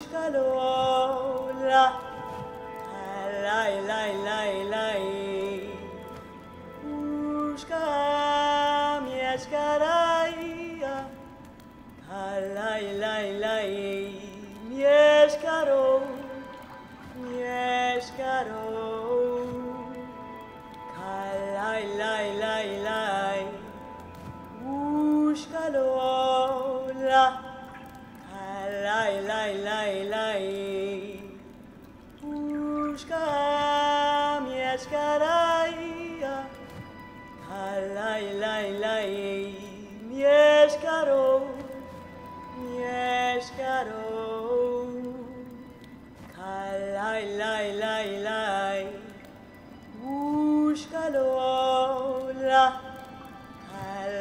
Ushkalola, lai lai lai lai, Ushka mieszkaraia, lai lai lai, mieszkaro, mieszkaro, lai lai lai lai, Ushkalola. Lai lai lai lai, Ushka mieszkaraia, lai lai lai, mieszkaro, mieszkaro, lai lai lai lai, Ushkalola,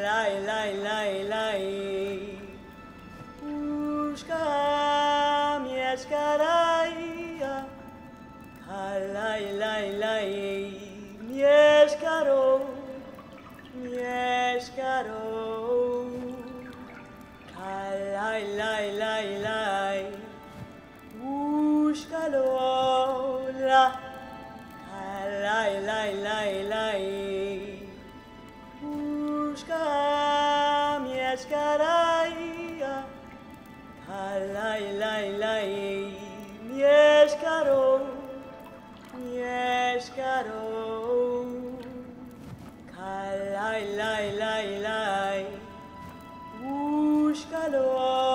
lai lai lai lai. Ushka mieszkaraia, lai lai lai, mieszkaro, mieszkaro, lai lai lai lai, Ushkalola, lai lai lai lai, Ushka mieszkaraia. Lai lai lai, mieszkaro, mieszkaro, lai lai lai lai, Ushkalola,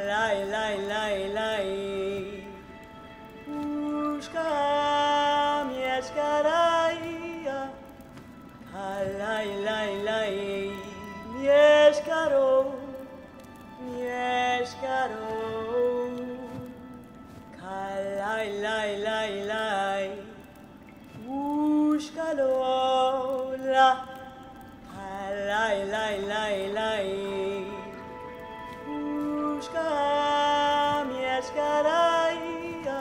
lai lai lai lai, Ushka mieszkaraia, lai lai lai, mieszkaro. Mieszkaro, lai lai lai lai, Ushkalola, lai lai lai lai, Ushka mieszkaraia,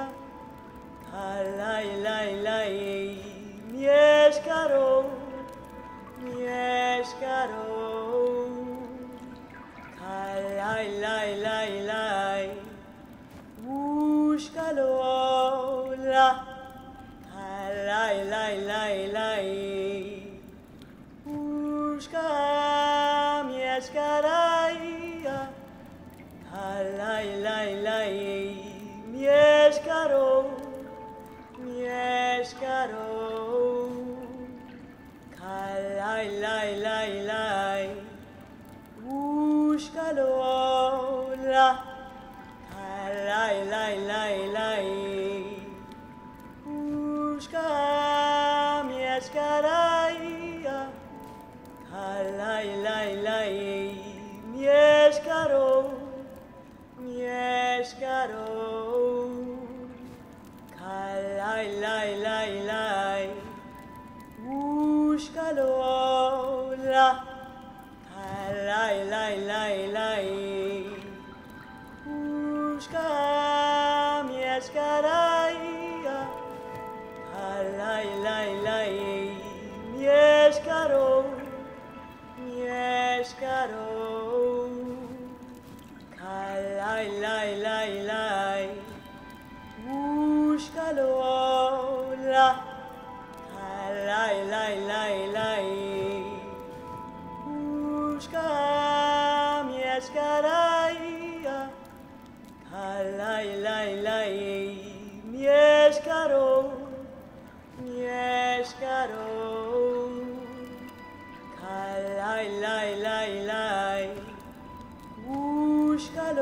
lai lai lai, mieszkaro, mieszkaro. Lai lai lai lai, Ushkalola, lai lai lai lai, Ushka mieszkaraia, lai lai lai, mieszkaro, mieszkaro, lai lai lai lai. Ushkalola, lai lai lai lai, Ushka mieszkaraia, lai lai lai, mieszkaro, mieszkaro, lai lai lai lai, Ushkalola. Lai lai lai lai, Ushka mieszkaraia, lai lai lai, mieszkaro, mieszkaro, lai lai lai lai, Ushkalola, lai lai lai lai. Ushka mieszkaraia, lai lai lai, mieszkaro, mieszkaro, lai lai lai lai, Ushkalola,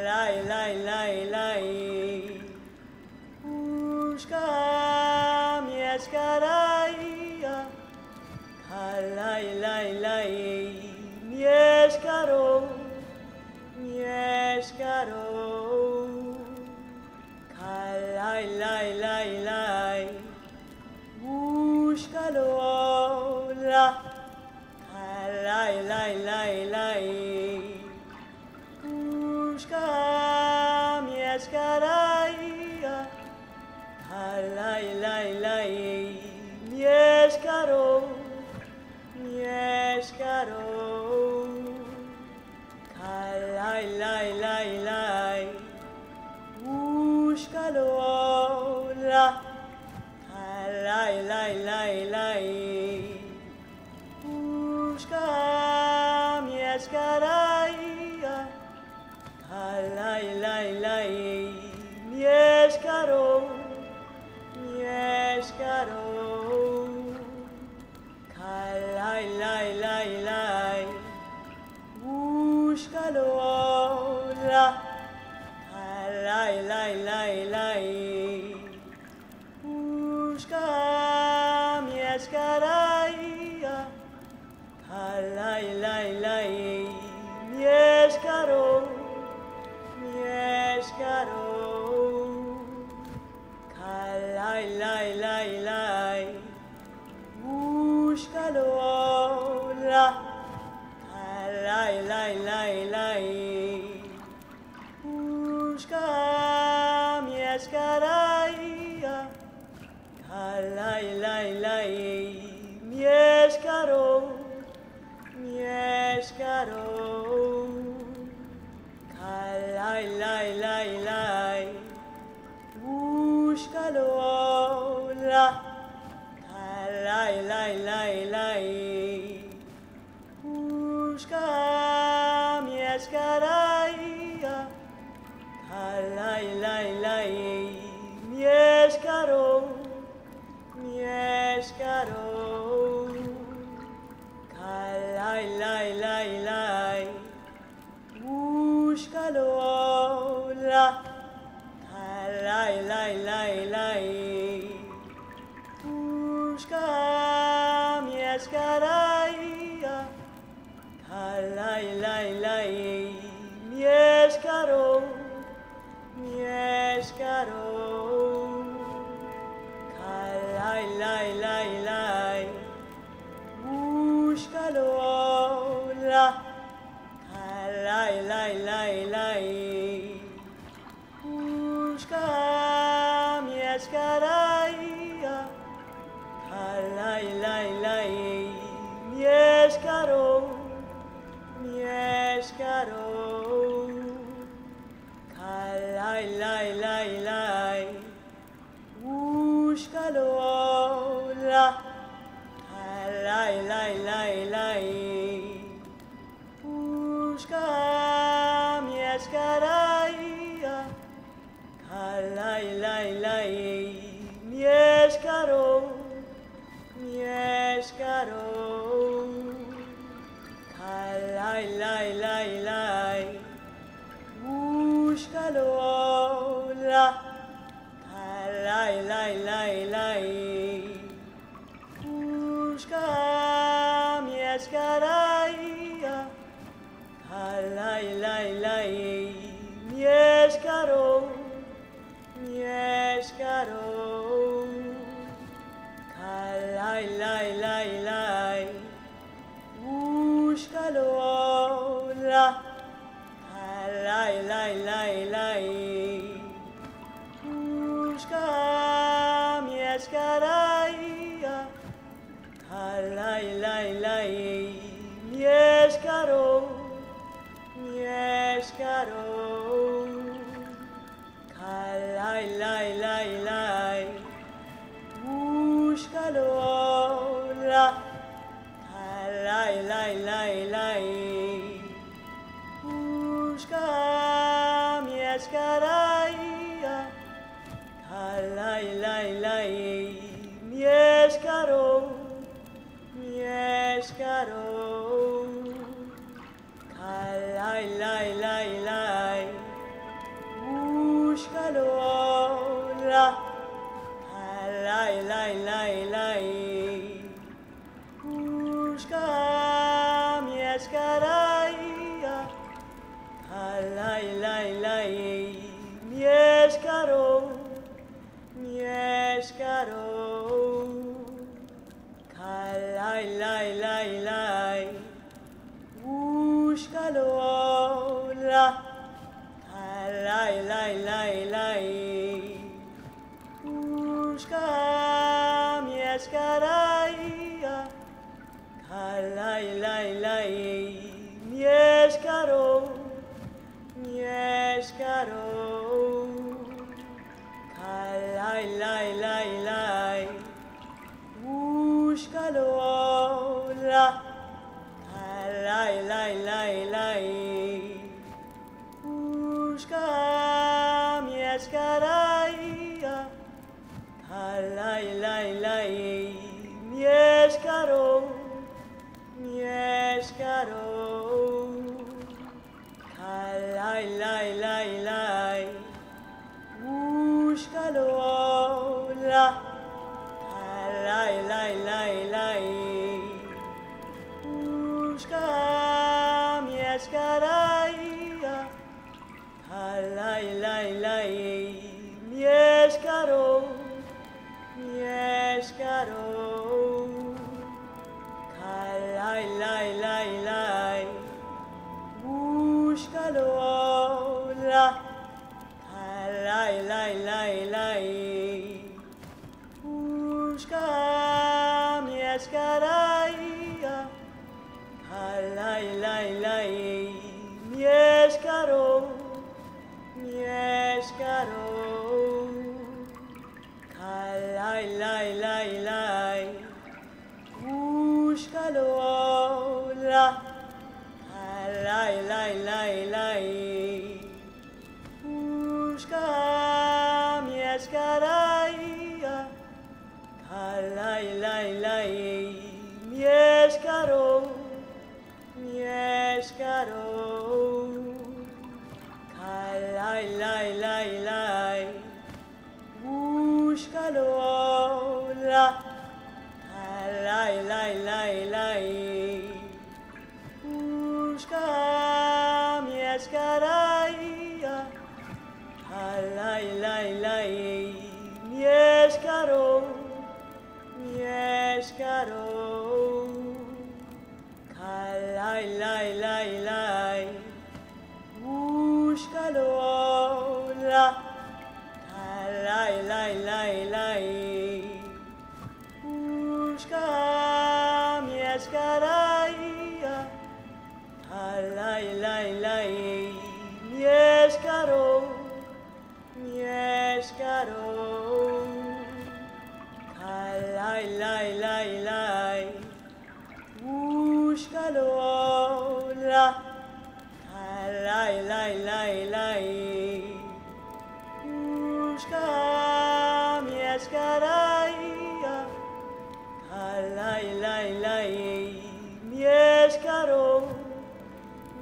lai lai lai lai, Ushka mieszkaraia. Lai lai lai, mieszkaro, mieszkaro, lai lai lai lai, Ushkalola, lai lai lai lai, Ushka mieszkaraia, lai lai lai, mieszkaro. Mieszkaro, mieszkaraya, kalai lai lai, mieszkaro, mieszkaro, kalai lai lai lai, ushkalola, kalai lai lai lai, ushka mieszkaraya, kalai lai lai, mieszkaro, mieszkaro, kalai lai lai lai, ushkalola, kalai lai lai lai, ushka mieszkaraya, kalai lai lai, mieszkaro, mieszkaro, kalai lai lai lai, ushkalola, kalai lai lai lai, ushka mieszkaraya, kalai lai lai, mieszkaro, mieszkaro, kalai lai lai lai, ushkalola, kalai lai lai lai, ushka mieszkaraya, kalai lai lai, mieszkaro, mieszkaro, kalai lai lai lai, ushkalola, kalai lai lai lai, ushka mieszkaraya, kalai lai lai, mieszkaro, mieszkaro, kalai lai lai lai, ushkalola, kalai lai lai lai, ushka mieszkaraya, kalai lai lai, mieszkaro, mieszkaro, kalai lai lai lai, ushkalola, kalai lai lai lai, ushka mieszkaraya, kalai lai lai, mieszkaro, mieszkaro, kalai lai lai lai, ushkalola, kalai lai lai lai, ushka mieszkaraya, kalai lai lai, mieszkaro, mieszkaro, kalai lai lai lai, ushkalola, kalai lai lai lai, ushka mieszkaraya, kalai lai lai, mieszkaro, mieszkaro, kalai lai lai lai, ushkalola, kalai lai lai lai, ushka mieszkaraya, kalai lai lai, mieszkaro, mieszkaro, kalai lai lai lai, ushkalola, kalai lai lai lai, ushka mieszkaraya, kalai lai lai, mieszkaro, mieszkaro, kalai lai lai lai, ushkalola, kalai lai lai lai. Pushka mieszkaraja, lai lai lai. Mieszkaro, mieszkaro. Lai lai lai lai. Pushkalola, lai lai lai lai. Pushka mieszkaraja, lai lai lai. Mieszkaro, mieszkaro. Lai lai lai lai. Pushkalola, lai lai lai lai. Pushka mieszkaraja, lai lai lai. Mieszkaro, mieszkaro. Lai lai lai lai. Pushkalola, lai lai lai lai. Pushka mieszkaraja, lai lai lai. Mieszkaro, mieszkaro. Lai lai lai lai. Pushkalola, lai lai lai lai. Pushka mieszkaraja, lai lai lai. Mieszkaro, mieszkaro. Lai lai lai lai. Pushkalola, lai lai lai lai. Pushka mieszkaraja, lai lai lai. Mieszkaro, mieszkaro. Lai lai lai lai. Pushkalola, lai lai lai lai. Pushka mieszkaraja, lai lai lai. Mieszkaro,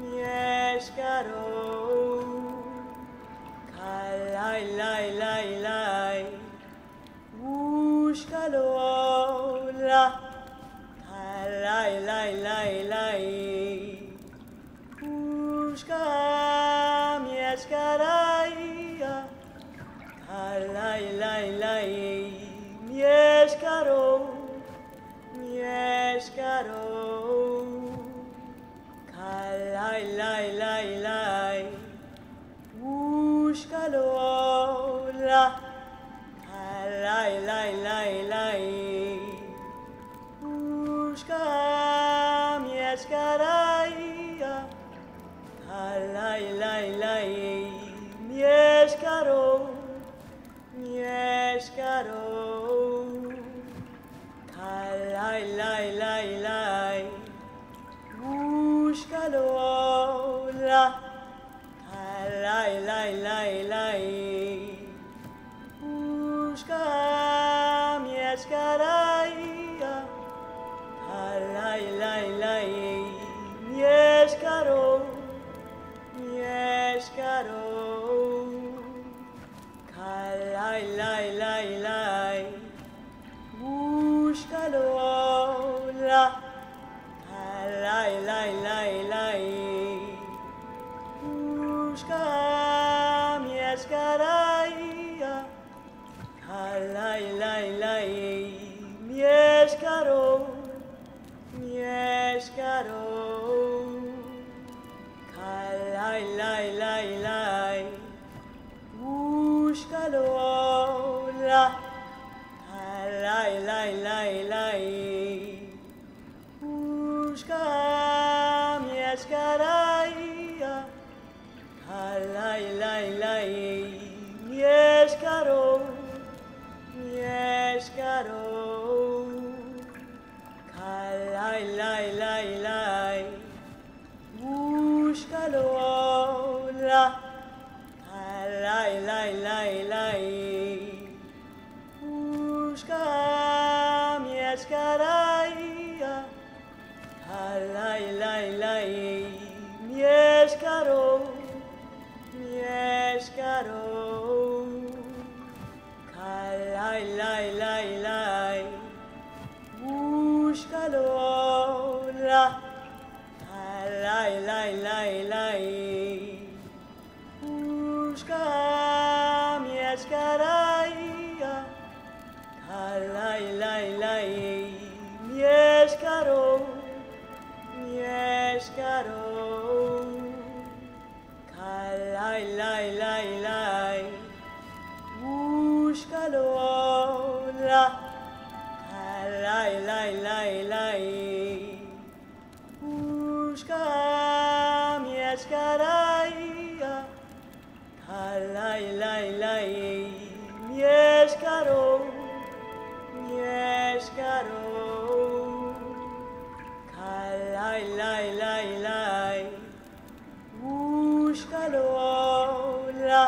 mieszkaro. Lai lai lai lai. Pushkalola, lai lai lai lai. Pushka mieszkaraja, lai lai lai. Mieszkaro, mieszkaro. Lai lai lai lai. Pushkalola, lai lai lai lai. Pushka mieszkaraja, lai lai lai. Mieszkaro, mieszkaro. Lai lai lai lai. Pushkalola, lai lai lai lai. Pushka mieszkaraja, lai lai lai. Mieszkaro, mieszkaro. Lai lai lai lai. Pushkalola, lai lai lai lai. Pushka mieszkaraja, lai búscalo, la, lai, lai, lai, lai. Busca mi escaraya, lai, lai, lai, mi escaro, mi escaro. Lai, lai, lai, lai. Búscalo, la, lai, lai, lai, lai. Busca mi escaraya, lai, lai, lai, mi escaro, mi escaro. Lai, lai, lai, lai. Búscalo, la, lai, lai, lai, lai. Busca mi escaraya, lai, lai, lai, mi escaro, mi escaro. Lai, lai, lai, lai. Búscalo, la,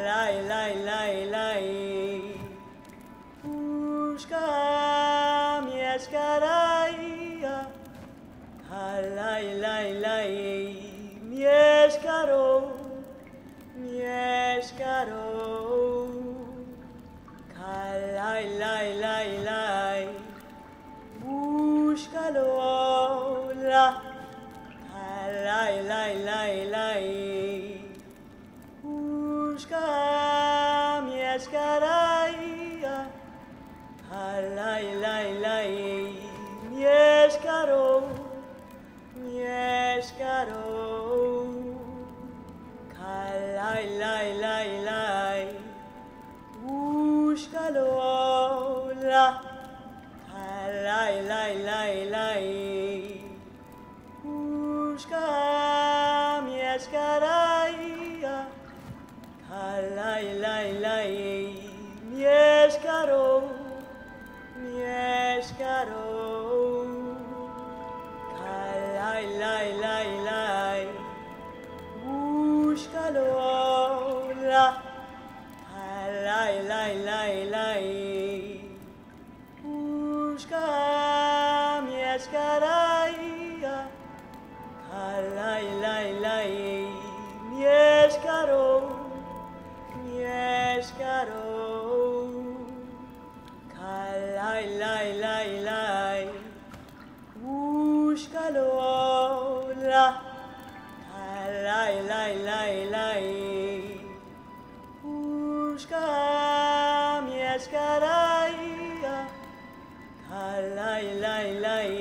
lai, lai, lai, lai. Busca mi escaraya, lai, lai, lai, mi escaro, mi escaro. Lai, lai, lai, lai. Búscalo, la, lai, lai, lai, lai. Busca mi escaraya, lai, lai, lai, mi escaro, mi escaro. Lai, lai, lai, lai. Búscalo, la, lai, lai, lai, lai. Busca mi escaraya, lai, lai, lai, mi escaro, mi escaro. Lai, lai, lai, lai. Búscalo, la, lai, lai, lai, lai. Busca mi escaraya, lai, lai, lai, mi escaro, mi escaro. Lai, lai, lai, lai. Búscalo, la, lai, lai, lai, lai. Busca mi escaraya, lai, lai, lai,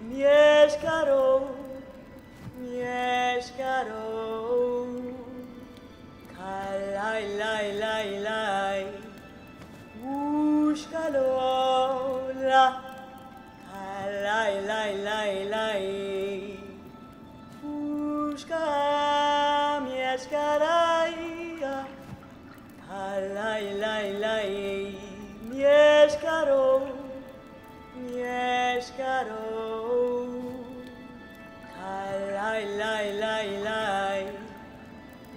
mi escaro, mi escaro. Lai, lai, lai, lai. Búscalo, la, lai, lai, lai, lai. Busca mi escaraya, lai, lai, lai, mi escaro, mi escaro. Lai, lai, lai, lai.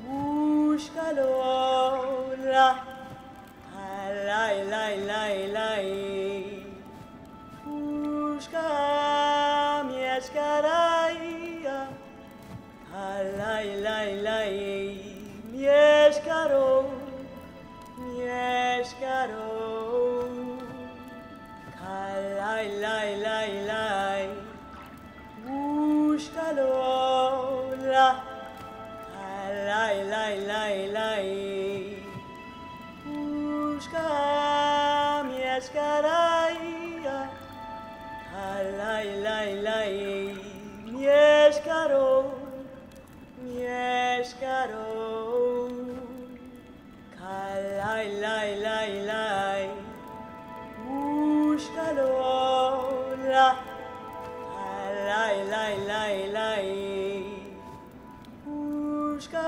Búscalo, la, lai, lai, lai, lai. Busca mi escaraya, lai, lai, lai, mi escaro, mi escaro. Lai, lai, lai, lai. Búscalo, la, lai, lai, lai, lai. Busca mi escaraya, lai, lai, lai, mi escaro, mi escaro. Lai, lai, lai, lai. Búscalo, la, lai, lai, lai, lai. Busca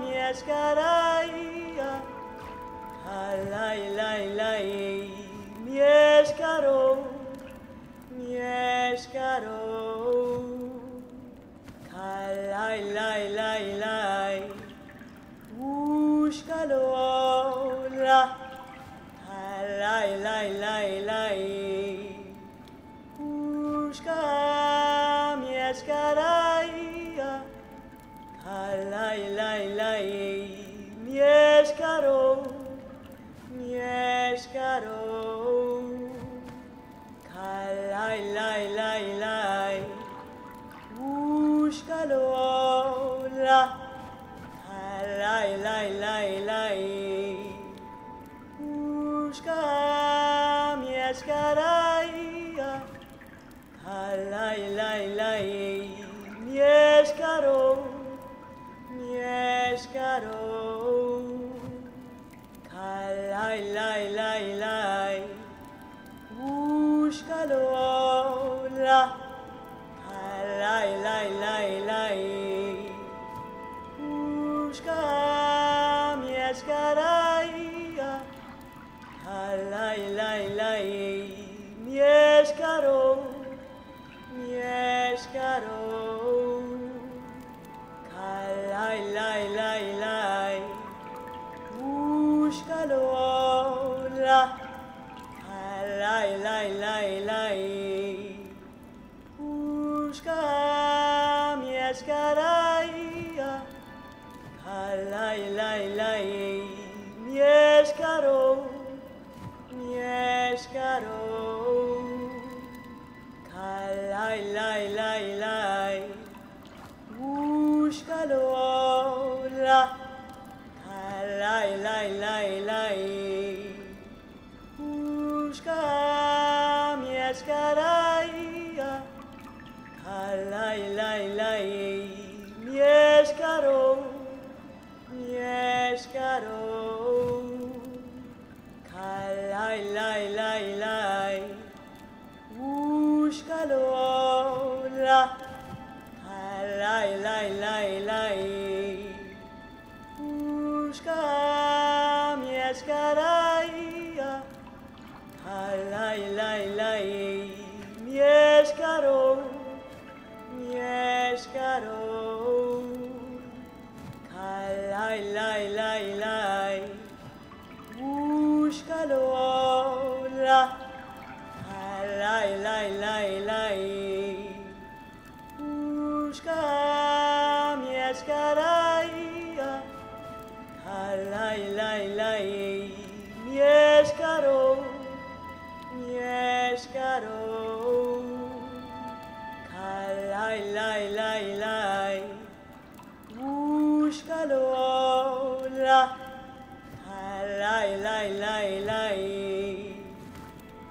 mi escaraya, lai, lai, lai, mi escaro, mi escaro. Kalai lai lai mieszkaro mieszkaro Kalai lai lai lai Ushkalola Kalai lai lai lai Ushka mieszkaraya Kalai lai lai mieszkaro mieszkaro Kalai lai lai lai Ushkalola Kalai lai lai lai Ushka mieszkaraya Kalai lai lai mieszkaro mieszkaro Kalai lai lai lai Ushkalola Kalai lai lai lai Ushka mieszkaraya Kalai lai lai mieszkaro mieszkaro Kalai lai lai lai Ushkalola Kalai lai lai lai Ushka mieszkaraya Kalai lai lai mieszkaro mieszkaro Kalai lai lai lai Ushkalola Kalai lai lai lai Ushka mieszkaraya Kalai lai lai mieszkaro mieszkaro Kalai lai lai lai Ushkalola Kalai lai lai lai Ushka mieszkaraya Kalai lai lai mieszkaro mieszkaro Kalai lai lai lai Ushkalola Kalai lai lai lai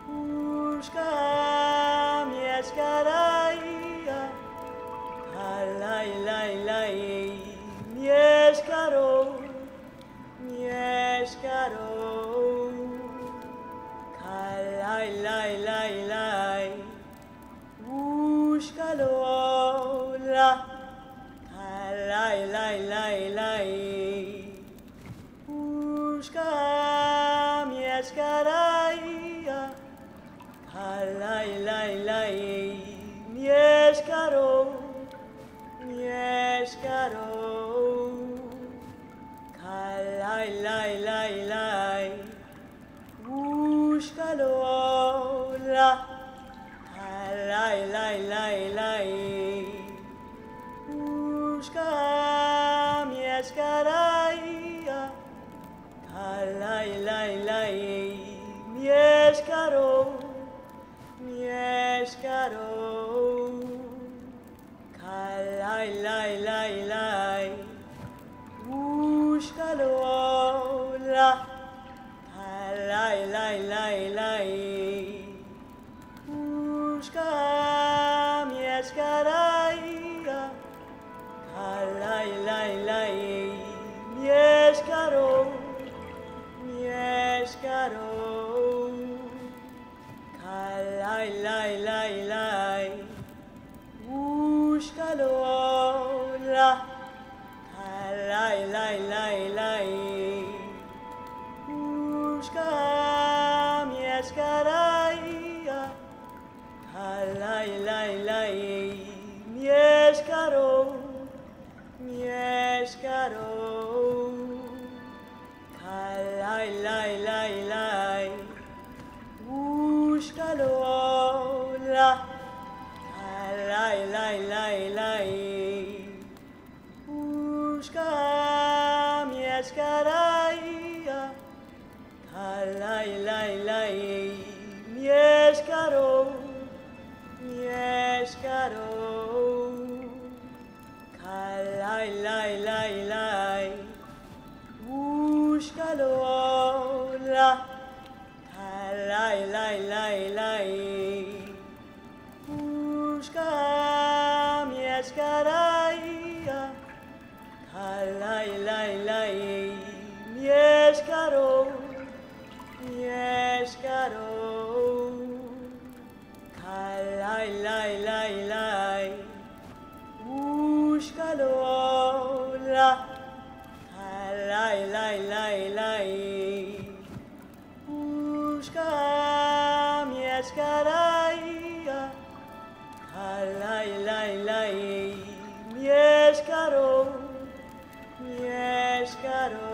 Ushka mieszkaraya Kalai lai lai mieszkaro mieszkaro Kalai lai lai lai Ushkalola Kalai lai lai lai Ushka mieszkaraya Kalai lai lai mieszkaro mieszkaro Kalai lai lai lai Ushkalola Kalai lai lai lai Ushka mieszkaraya Kalai lai lai mieszkaro mieszkaro Kalai lai lai lai Ushkalola Kalai lai lai lai Ushka mieszkaraya Kalai lai lai mieszkaro mieszkaro Kalai lai lai lai Ushkalola Kalai lai lai lai Ushka mieszkaraya Kalai lai lai mieszkaro mieszkaro Kalai lai lai lai Ushkalola Kalai lai lai lai lai, lai, lai. Búscalo ahora. Lai, lai, lai, lai. Busca mi escaraya. Lai, lai, lai. Mi escaro. Mi escaro. Lai, lai, lai, lai. Búscalo ahora. Lai, lai, lai, lai. Busca mi escaraya. Lai, lai, lai. Mi escaro. Mi escaro.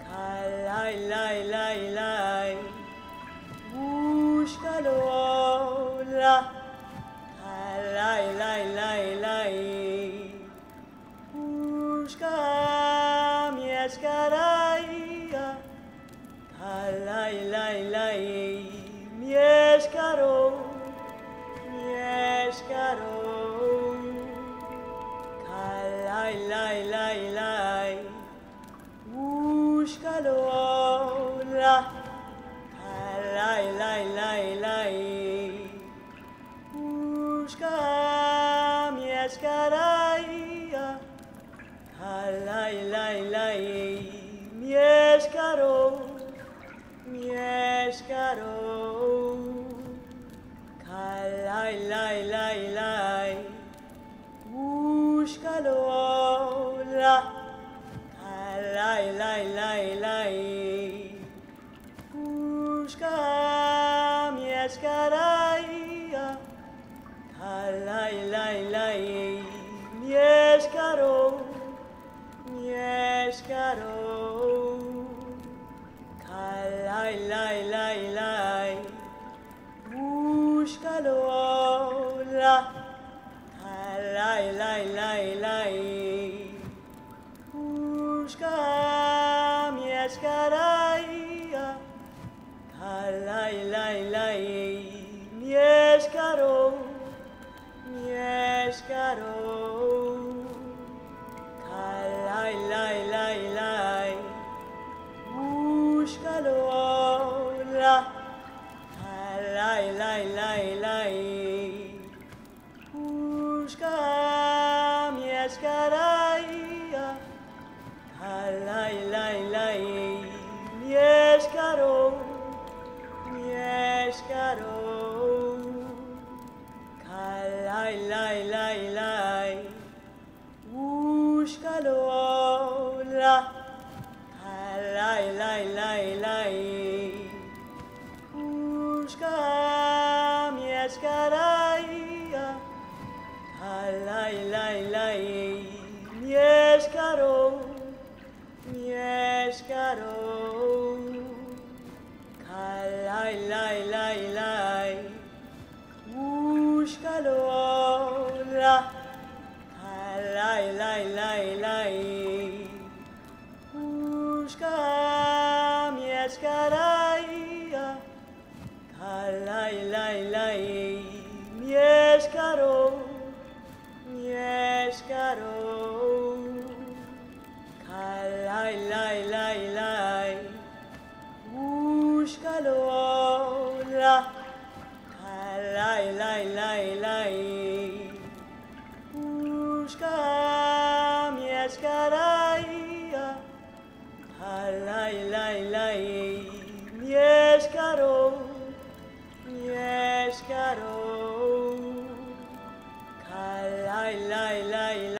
Lai, lai, lai, lai. Búscalo ahora. Lai, lai, lai, lai. Busca mi escaraya. Lai, lai, lai. Mi escaro. Mi escaro. Lai, lai, lai, lai. Búscalo ahora. Lai, lai, lai, lai. Busca mi escaraya. Lai, lai, lai. Mi escaro. Mi escaro. Lai, lai, lai, lai. Búscalo ahora. Lai, lai, lai, lai. Busca mi escaraya. Lai, lai, lai. Mi escaro. Mi escaro. Lai, lai, lai, lai. Búscalo ahora. Lai, lai, lai, lai. Busca mi escaraya. Lai, lai, lai. Mi escaro. Mi escaro. Lai, lai, lai, lai. Búscalo ahora. Lai, lai, lai, lai. Busca mi escaraya. Lai, lai, lai. Mi escaro. Mi escaro. Lai, lai, lai, lai. Búscalo ahora. Lai, lai, lai, lai. Busca mi escaraya. Lai, lai, lai. Mi escaro. Mi escaro. Lai, lai, lai, lai. Búscalo ahora. Lai, lai, lai, lai. Busca mi escaraya. Lai, lai, lai. Mi escaro. Mi escaro. Lai, lai, lai, lai. Búscalo ahora. Lai, lai, lai, lai. Busca mi escaraya. Lai, lai, lai. Mi escaro. Mi escaro. Lai, lai, lai.